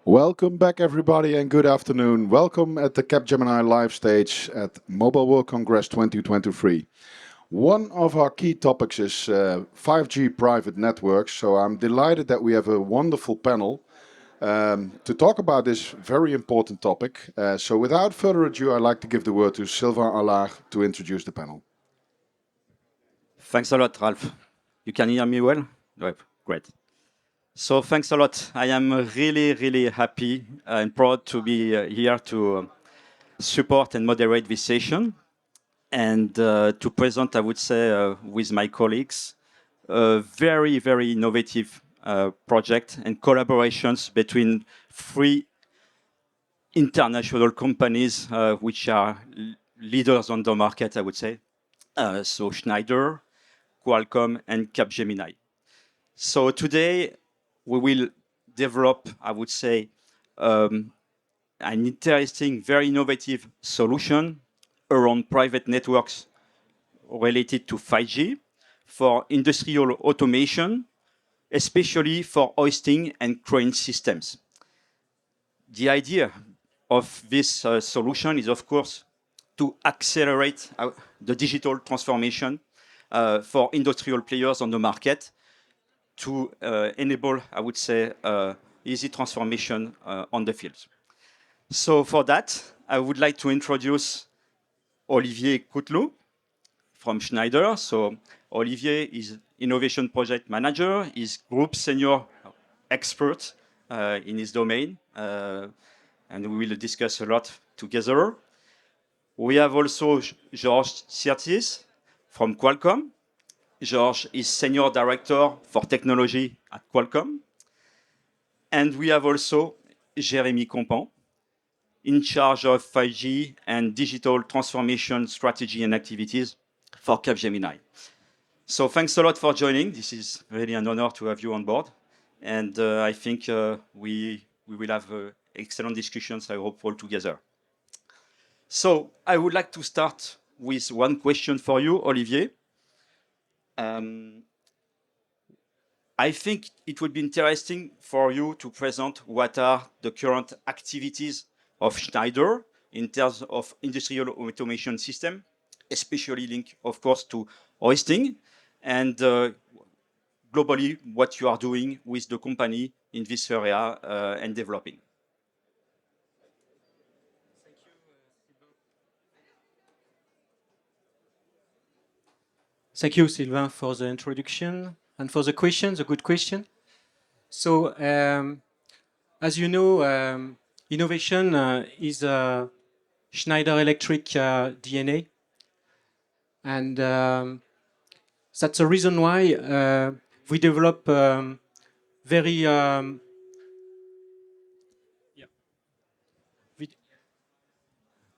Welcome back, everybody, and good afternoon. Welcome at the Capgemini live stage at Mobile World Congress 2023. One of our key topics is 5G private networks, so I'm delighted that we have a wonderful panel to talk about this very important topic. So without further ado, I'd like to give the word to Sylvain Allard to introduce the panel. Thanks a lot, Ralph. You can hear me well? Right, great. So thanks a lot. I am really happy and proud to be here to support and moderate this session and to present, I would say, with my colleagues, a very innovative project and collaborations between three international companies which are leaders on the market, I would say. So Schneider, Qualcomm, and Capgemini. So today we will develop, I would say, an interesting, very innovative solution around private networks related to 5G for industrial automation, especially for hoisting and crane systems. The idea of this solution is, of course, to accelerate the digital transformation for industrial players on the market to enable, I would say, easy transformation on the field. So for that, I would like to introduce Olivier Coutelou from Schneider. So Olivier is Innovation Project Manager, is Group Senior Expert in his domain, and we will discuss a lot together. We have also Georges Siertis from Qualcomm. Georges is Senior Director for Technology at Qualcomm. And we have also Jérémy Compan, in charge of 5G and digital transformation strategy and activities for Capgemini. So thanks a lot for joining. This is really an honor to have you on board. And I think we will have excellent discussions, I hope, all together. So I would like to start with one question for you, Olivier. I think it would be interesting for you to present what are the current activities of Schneider in terms of industrial automation system, especially linked, of course, to hoisting, and globally what you are doing with the company in this area and developing. Thank you, Sylvain, for the introduction and for the question, the good question. So, as you know, innovation is Schneider Electric DNA. And that's the reason why we develop very...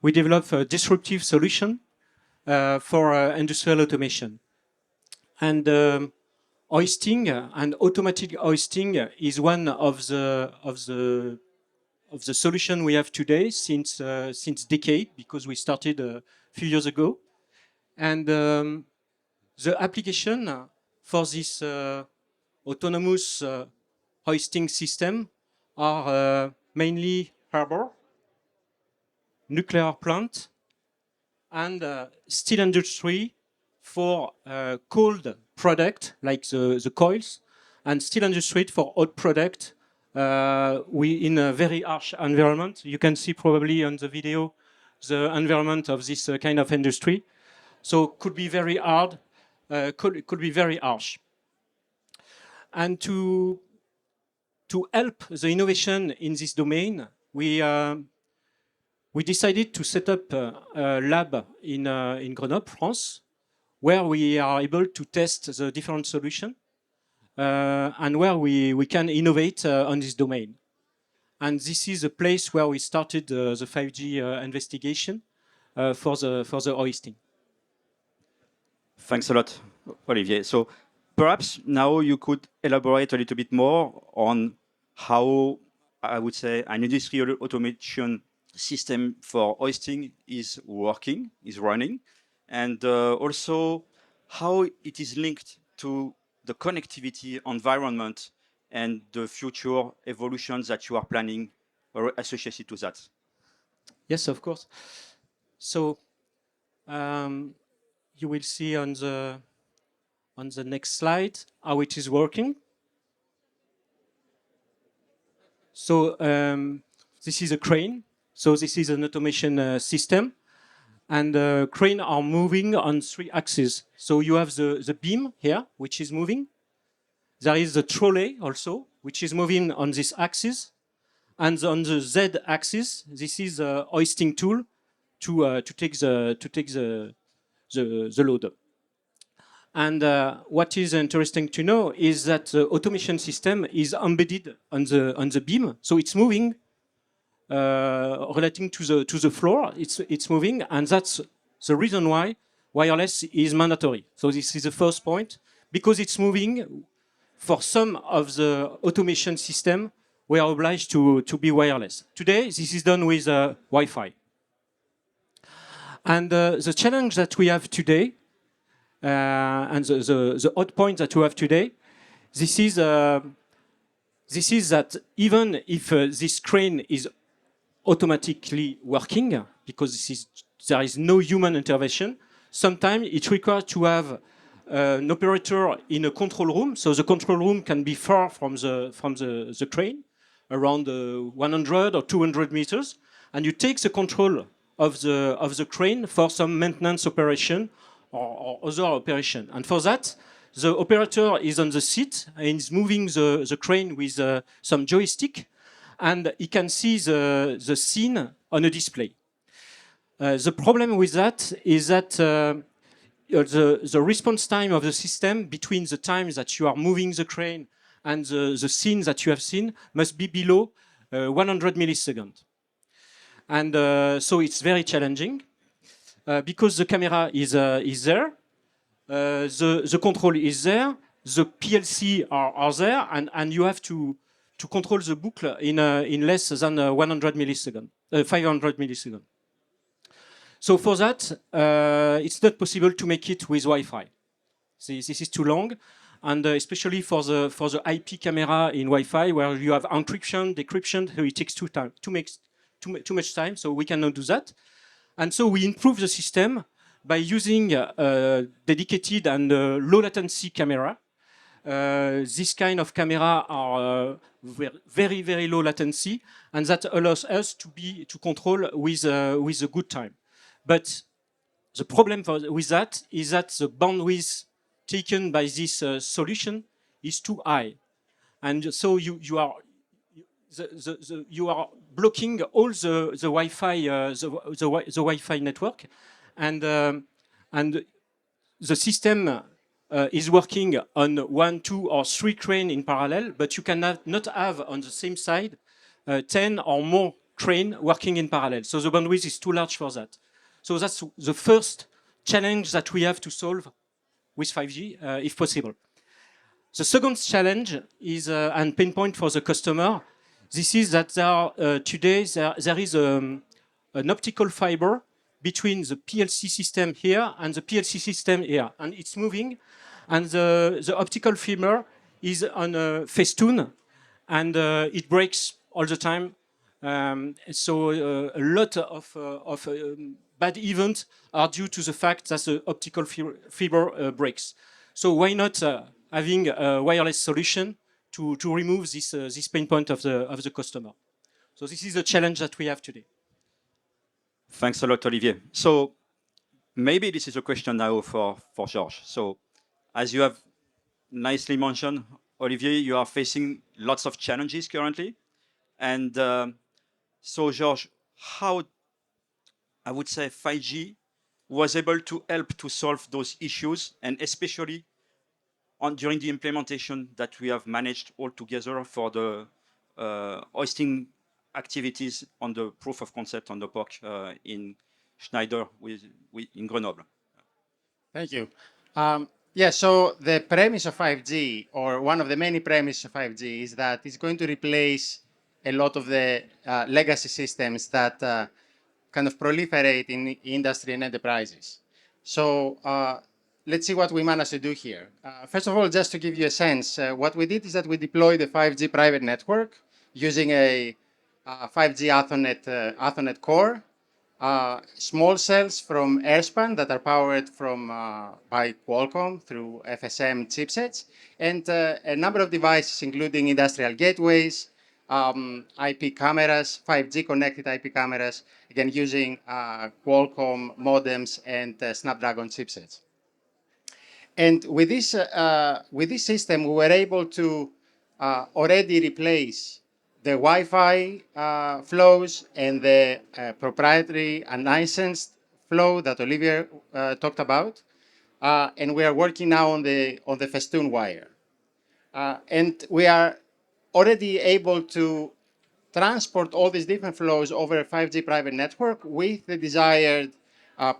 we develop a disruptive solution for industrial automation. And hoisting and automatic hoisting is one of the solution we have today since decade, because we started a few years ago. And the application for this autonomous hoisting system are mainly harbor, nuclear plant, and steel industry for cold product like the coils, and steel industry for hot product in a very harsh environment. You can see probably on the video the environment of this kind of industry. So could be very hard, could be very harsh. And to help the innovation in this domain, we decided to set up a lab in Grenoble, France, where we are able to test the different solutions and where we can innovate on this domain. And this is a place where we started the 5G investigation for the hoisting. Thanks a lot, Olivier. So perhaps now you could elaborate a little bit more on how, I would say, an industrial automation system for hoisting is working, is running, and also how it is linked to the connectivity environment and the future evolutions that you are planning associated to that? Yes, of course. So you will see on the next slide how it is working. So this is a crane. So this is an automation system, and crane are moving on 3 axes. So you have the beam here, which is moving. There is the trolley also, which is moving on this axis. And on the Z axis, this is a hoisting tool to take the load. And what is interesting to know is that the automation system is embedded on the beam, so it's moving relating to the floor. It's moving, and that's the reason why wireless is mandatory. So this is the first point, because it's moving. For some of the automation system, we are obliged to be wireless. Today, this is done with Wi-Fi. And the challenge that we have today, and the hot point that we have today, this is that even if this crane is automatically working, because there is no human intervention, sometimes it requires to have an operator in a control room. So the control room can be far from the crane, around 100 or 200 meters, and you take the control of the crane for some maintenance operation or other operation. And for that, the operator is on the seat and is moving the crane with some joystick, and he can see the scene on a display. The problem with that is that the response time of the system between the time that you are moving the crane and the scene that you have seen must be below 100 milliseconds. And so it's very challenging because the camera is there, the control is there, the PLC are there, and you have to control the buckle in less than 100 milliseconds, 500 milliseconds. So for that, it's not possible to make it with Wi-Fi. This is too long, and especially for the IP camera in Wi-Fi, where you have encryption, decryption, so it takes too much time. So we cannot do that, and so we improve the system by using a dedicated and low latency camera. This kind of camera are very, very low latency, and that allows us to control with a good time. But the problem with that is that the bandwidth taken by this solution is too high, and so you are blocking all the Wi-Fi the Wi-Fi network, and the system is working on 1, 2, or 3 cranes in parallel, but you cannot not have on the same side 10 or more cranes working in parallel. So the bandwidth is too large for that. So that's the first challenge that we have to solve with 5G, if possible. The second challenge is, and pain point for the customer, this is that today there is an optical fiber between the PLC system here and the PLC system here, and it's moving, and the optical fiber is on a festoon, and it breaks all the time. So a lot of bad events are due to the fact that the optical fiber breaks. So why not having a wireless solution to remove this pain point of the customer? So this is the challenge that we have today. Thanks a lot, Olivier. So maybe this is a question now for Georges. So as you have nicely mentioned, Olivier, you are facing lots of challenges currently. And so, Georges, how, I would say, 5G was able to help to solve those issues, and especially during the implementation that we have managed all together for the hoisting activities on the proof of concept on the POC in Schneider in Grenoble. Thank you. So the premise of 5G, or one of the many premises of 5G, is that it's going to replace a lot of the legacy systems that kind of proliferate in industry and enterprises. So let's see what we managed to do here. First of all, just to give you a sense, what we did is that we deployed a 5G private network using a 5G Ethernet core, small cells from Airspan that are powered by Qualcomm through FSM chipsets, and a number of devices, including industrial gateways, IP cameras, 5G connected IP cameras, again using Qualcomm modems and Snapdragon chipsets. And with this system, we were able to already replace the Wi-Fi flows and the proprietary unlicensed flow that Olivier talked about. And we are working now on the Festoon wire. And we are already able to transport all these different flows over a 5G private network with the desired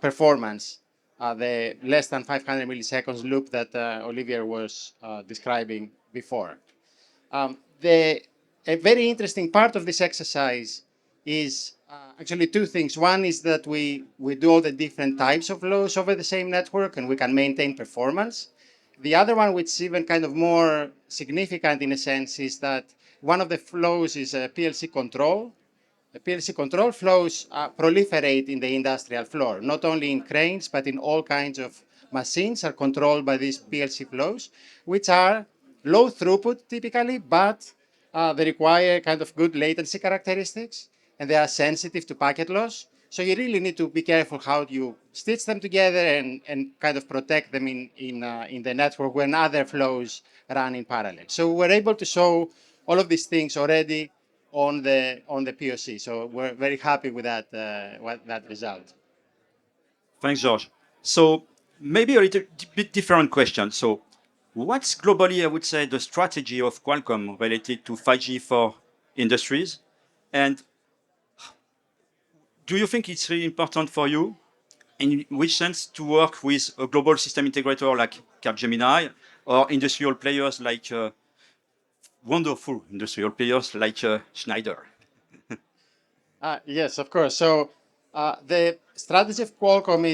performance, the less than 500 milliseconds loop that Olivier was describing before. A very interesting part of this exercise is actually two things. One is that we do all the different types of flows over the same network and we can maintain performance. The other one, which is even kind of more significant in a sense, is that one of the flows is a PLC control. The PLC control flows proliferate in the industrial floor, not only in cranes, but in all kinds of machines are controlled by these PLC flows, which are low throughput typically, but they require kind of good latency characteristics, and they are sensitive to packet loss. So you really need to be careful how you stitch them together and kind of protect them in the network when other flows run in parallel. So we're able to show all of these things already on the POC. So we're very happy with that result. Thanks, George. So maybe a little bit different question. So what's globally, I would say, the strategy of Qualcomm related to 5G for industries? And do you think it's really important for you, in which sense, to work with a global system integrator like Capgemini or industrial players like wonderful industrial players like Schneider? Yes, of course. So the strategy of Qualcomm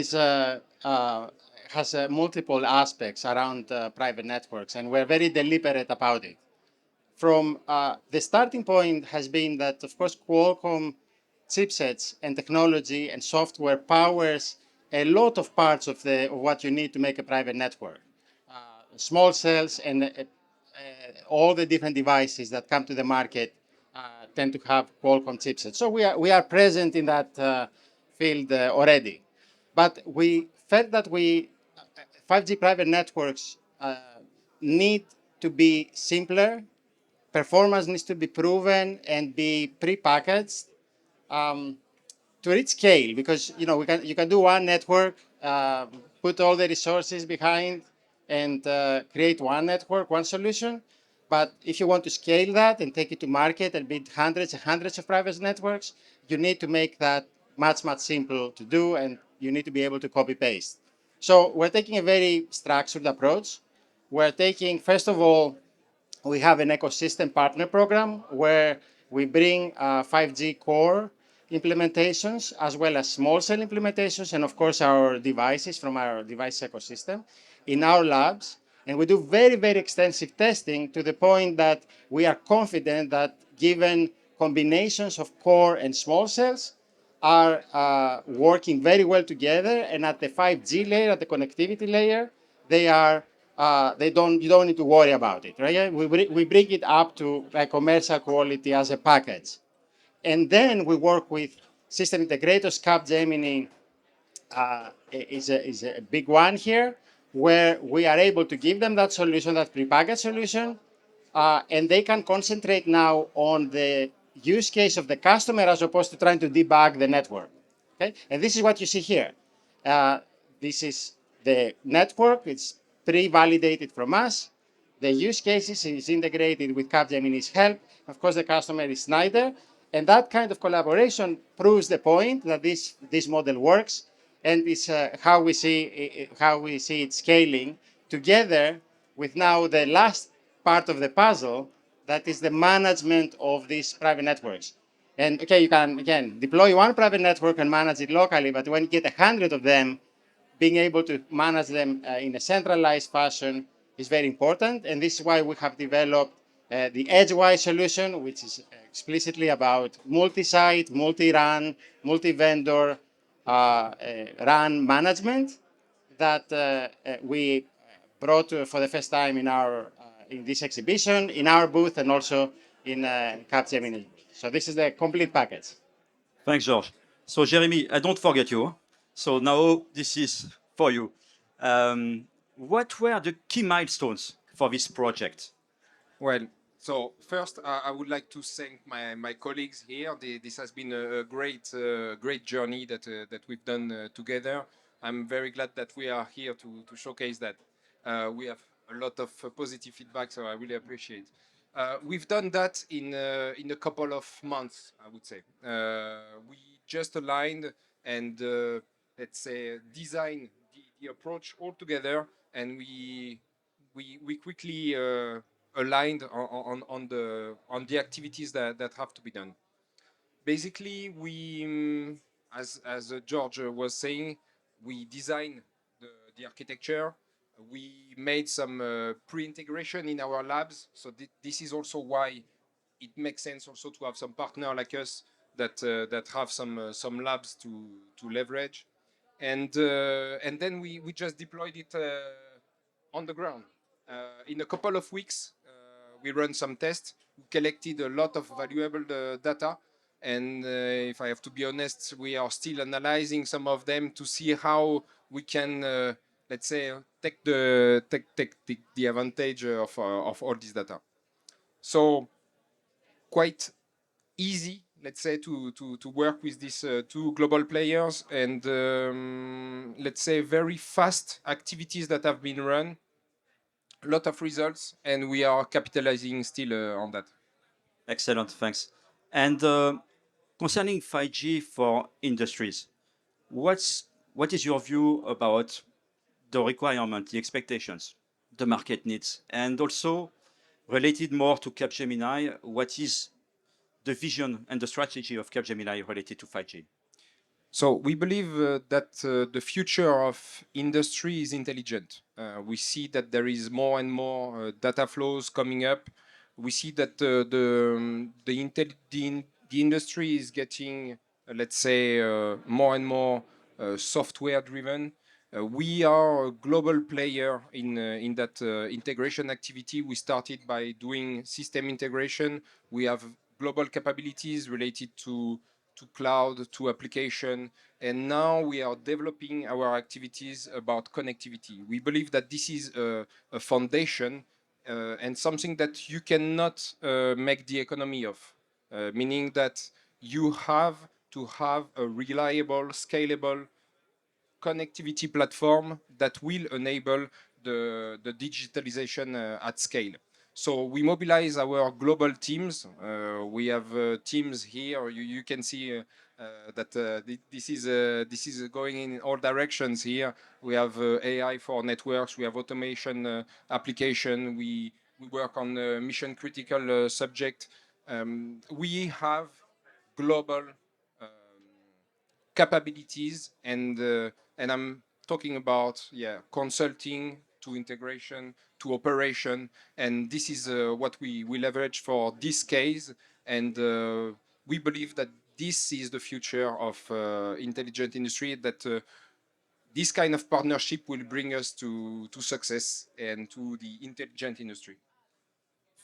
has multiple aspects around private networks, and we're very deliberate about it. From the starting point has been that, of course, Qualcomm chipsets and technology and software powers a lot of parts of what you need to make a private network. Small cells and all the different devices that come to the market tend to have Qualcomm chipsets. So we are present in that field already. But we felt that 5G private networks need to be simpler, performance needs to be proven and be pre-packaged to reach scale, because you can do one network, put all the resources behind, and create one network, one solution. But if you want to scale that and take it to market and build hundreds and hundreds of private networks, you need to make that much simple to do, and you need to be able to copy paste. So we're taking a very structured approach. We're taking, first of all, we have an ecosystem partner program where we bring 5G core implementations as well as small cell implementations, and of course our devices from our device ecosystem in our labs. And we do very extensive testing to the point that we are confident that given combinations of core and small cells are working very well together, and at the 5G layer, at the connectivity layer, you don't need to worry about it, right? We bring it up to like commercial quality as a package. And then we work with system integrators. Capgemini is a big one here, where we are able to give them that solution, that prepackaged solution, and they can concentrate now on the use case of the customer as opposed to trying to debug the network. Okay, and this is what you see here. This is the network. It's pre-validated from us. The use cases is integrated with Capgemini's help. Of course, the customer is Schneider. And that kind of collaboration proves the point that this model works, and it's how we see it scaling together with now the last part of the puzzle, that is the management of these private networks. And okay, you can again deploy one private network and manage it locally, but when you get 100 of them, being able to manage them in a centralized fashion is very important. And this is why we have developed the edgewise solution, which is explicitly about multi-site, multi-RAN, multi-vendor RAN management that we brought for the first time in this exhibition, in our booth, and also in Capgemini. So this is the complete package. Thanks, George. So, Jeremy, I don't forget you. So now this is for you. What were the key milestones for this project? Well, so first, I would like to thank my colleagues here. This has been a great journey that we've done together. I'm very glad that we are here to showcase that. We have a lot of positive feedback, so I really appreciate. We've done that in a couple of months, I would say. We just aligned and let's say design the approach all together, and we quickly aligned on the activities that have to be done. Basically, as George was saying, we designed the architecture. We made some pre-integration in our labs. So this is also why it makes sense also to have some partner like us that have some labs to leverage, and then we just deployed it on the ground. In a couple of weeks, we run some tests. We collected a lot of valuable data, and if I have to be honest, we are still analyzing some of them to see how we can, let's say, take the advantage of all this data. So quite easy, let's say, to work with these two global players, and let's say very fast activities that have been run, a lot of results, and we are capitalizing still on that. Excellent, thanks. And concerning 5G for industries, what is your view about the requirement, the expectations, the market needs, and also related more to Capgemini, what is the vision and the strategy of Capgemini related to 5G? So we believe that the future of industry is intelligent. We see that there is more and more data flows coming up. We see that the industry is getting, let's say, more and more software driven. We are a global player in that integration activity. We started by doing system integration. We have global capabilities related to cloud, to application, and now we are developing our activities about connectivity. We believe that this is a foundation and something that you cannot make the economy of, meaning that you have to have a reliable, scalable connectivity platform that will enable the digitalization at scale. So we mobilize our global teams. We have teams here. You can see that this is going in all directions here. We have AI for networks. We have automation application. We work on mission critical subject. We have global capabilities, and I'm talking about consulting to integration to operation, and this is what we leverage for this case, and we believe that this is the future of intelligent industry, that this kind of partnership will bring us to success and to the intelligent industry.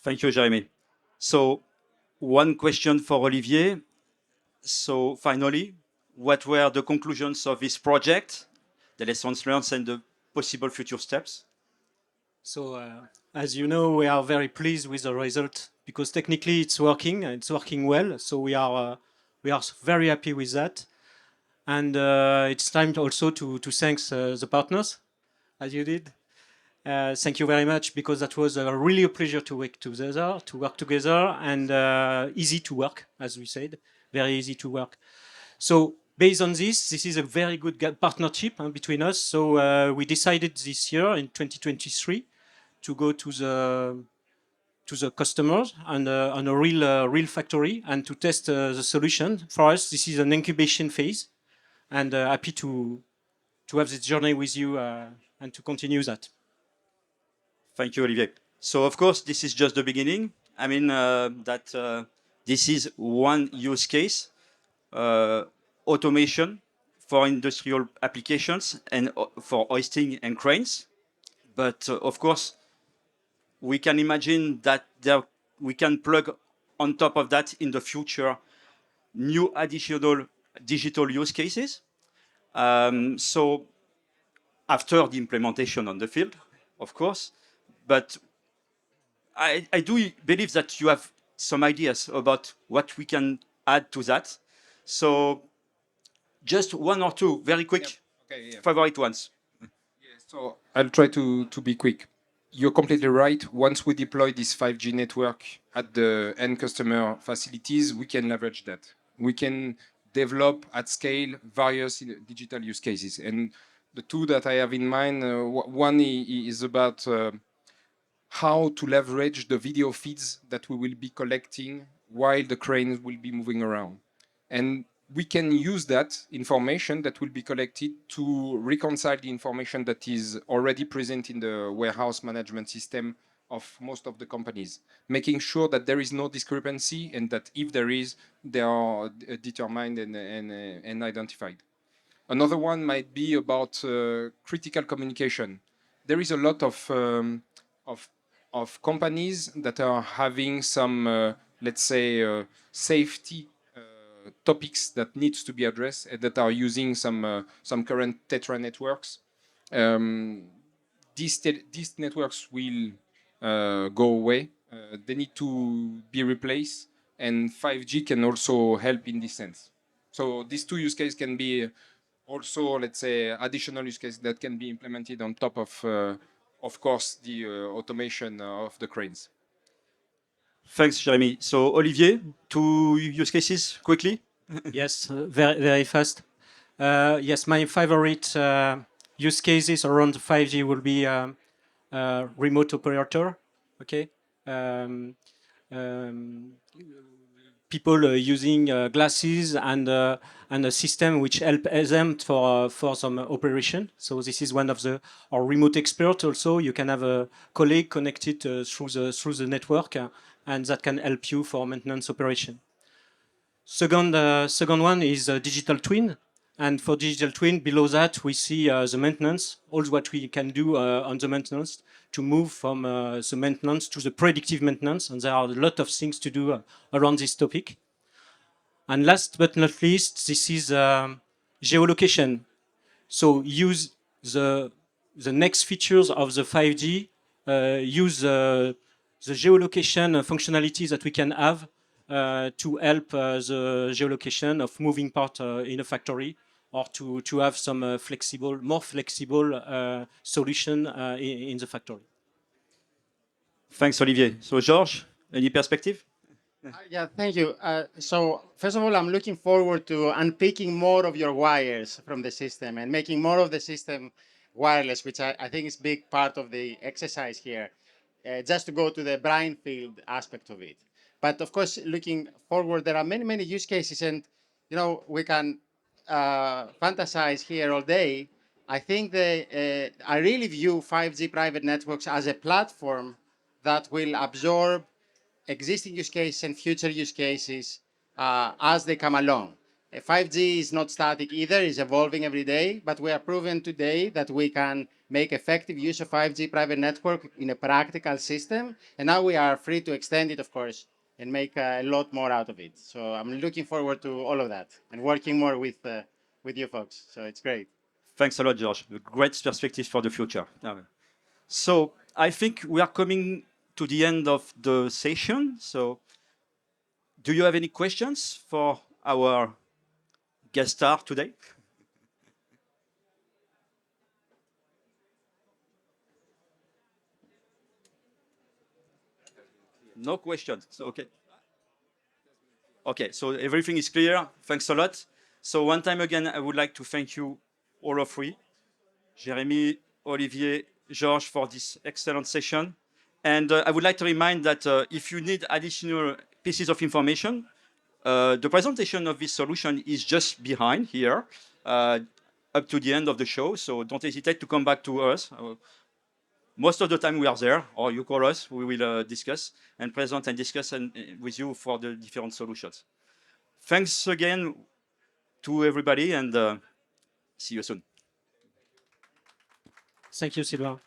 Thank you, Jeremy. So, one question for Olivier. So, finally, what were the conclusions of this project, the lessons learned, and the possible future steps? So, as you know, we are very pleased with the result because technically it's working well. So we are very happy with that. And it's time also to thank the partners, as you did. Thank you very much, because that was really a pleasure to work together, and easy to work, as we said, very easy to work. So based on this is a very good partnership between us. So we decided this year in 2023 to go to the customers and on a real factory and to test the solution. For us, this is an incubation phase, and happy to have this journey with you and to continue that. Thank you, Olivier. So, of course, this is just the beginning. I mean that this is one use case, uh, automation for industrial applications and for hoisting and cranes. But of course, we can imagine that we can plug on top of that in the future new additional digital use cases. So after the implementation on the field, of course, but I do believe that you have some ideas about what we can add to that. So just one or two very quick Okay, yeah. favorite ones. So I'll try to be quick. You're completely right. Once we deploy this 5G network at the end customer facilities, we can leverage that. We can develop at scale various digital use cases. And the two that I have in mind, one is about how to leverage the video feeds that we will be collecting while the cranes will be moving around. And we can use that information that will be collected to reconcile the information that is already present in the warehouse management system of most of the companies, making sure that there is no discrepancy and that if there is, they are determined and identified. Another one might be about critical communication. There is a lot of, of companies that are having some, let's say, safety topics that needs to be addressed and that are using some current Tetra networks. Um, these networks will go away. They need to be replaced, and 5G can also help in this sense. So these two use cases can be also, let's say, additional use cases that can be implemented on top of course, the automation of the cranes. Thanks, Jeremy. So Olivier, two use cases quickly. Yes, very, very fast. Yes, my favorite use cases around 5G will be remote operator. Okay. Um, um, People using glasses and a system which help them for some operation. So this is one of the or remote expert. Also, you can have a colleague connected through the network, and that can help you for maintenance operation. Second one is digital twin. And for digital twin, below that, we see the maintenance, all what we can do on the maintenance to move from the maintenance to the predictive maintenance. And there are a lot of things to do around this topic. And last but not least, this is geolocation. So use the next features of the 5G, use the geolocation functionalities that we can have to help the geolocation of moving part in a factory, or to have some more flexible solution in the factory. Thanks, Olivier. So Georges, any perspective? Yeah, thank you. So first of all, I'm looking forward to unpicking more of your wires from the system and making more of the system wireless, which I think is a big part of the exercise here, just to go to the brine field aspect of it. But of course, looking forward, there are many, many use cases, and we can fantasize here all day. I think I really view 5G private networks as a platform that will absorb existing use cases and future use cases as they come along. 5G is not static either, it's evolving every day, but we are proven today that we can make effective use of 5G private network in a practical system, and now we are free to extend it, of course, and make a lot more out of it. So I'm looking forward to all of that and working more with you folks. So it's great. Thanks a lot, George. A great perspective for the future. So I think we are coming to the end of the session. So do you have any questions for our guest star today? No questions. So, okay. Okay, so everything is clear. Thanks a lot. So one time again, I would like to thank you all of three, Jeremy, Olivier, Georges, for this excellent session. And I would like to remind that if you need additional pieces of information, the presentation of this solution is just behind here, up to the end of the show. So don't hesitate to come back to us. most of the time we are there, or you call us, we will discuss and present and discuss with you for the different solutions. Thanks again to everybody, and see you soon. Thank you, Sylvain.